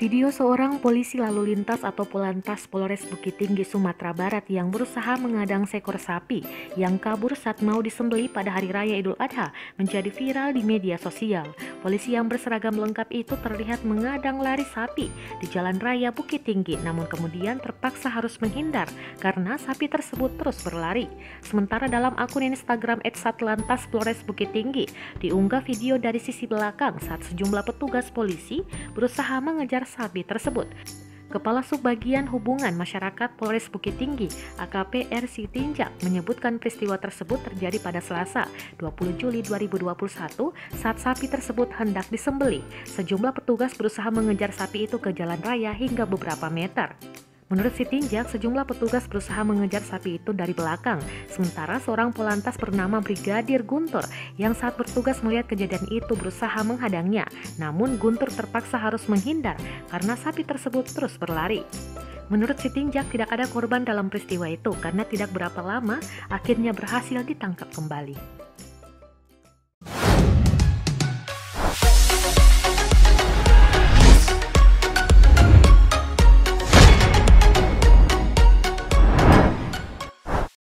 Video seorang polisi lalu lintas atau Polantas Polres Bukit Tinggi, Sumatera Barat yang berusaha mengadang seekor sapi yang kabur saat mau disembelih pada Hari Raya Idul Adha menjadi viral di media sosial. Polisi yang berseragam lengkap itu terlihat mengadang lari sapi di Jalan Raya Bukit Tinggi, namun kemudian terpaksa harus menghindar karena sapi tersebut terus berlari. Sementara dalam akun Instagram @satlantas Polres Bukit Tinggi diunggah video dari sisi belakang saat sejumlah petugas polisi berusaha mengejar sapi tersebut. Kepala Subbagian Hubungan Masyarakat Polres Bukit Tinggi, AKP R. Sitinjak, menyebutkan peristiwa tersebut terjadi pada Selasa, 20 Juli 2021 saat sapi tersebut hendak disembelih. Sejumlah petugas berusaha mengejar sapi itu ke jalan raya hingga beberapa meter. Menurut Sitinjak, sejumlah petugas berusaha mengejar sapi itu dari belakang, sementara seorang Polantas bernama Brigadir Guntur yang saat bertugas melihat kejadian itu berusaha menghadangnya. Namun Guntur terpaksa harus menghindar karena sapi tersebut terus berlari. Menurut Sitinjak, tidak ada korban dalam peristiwa itu karena tidak berapa lama akhirnya berhasil ditangkap kembali.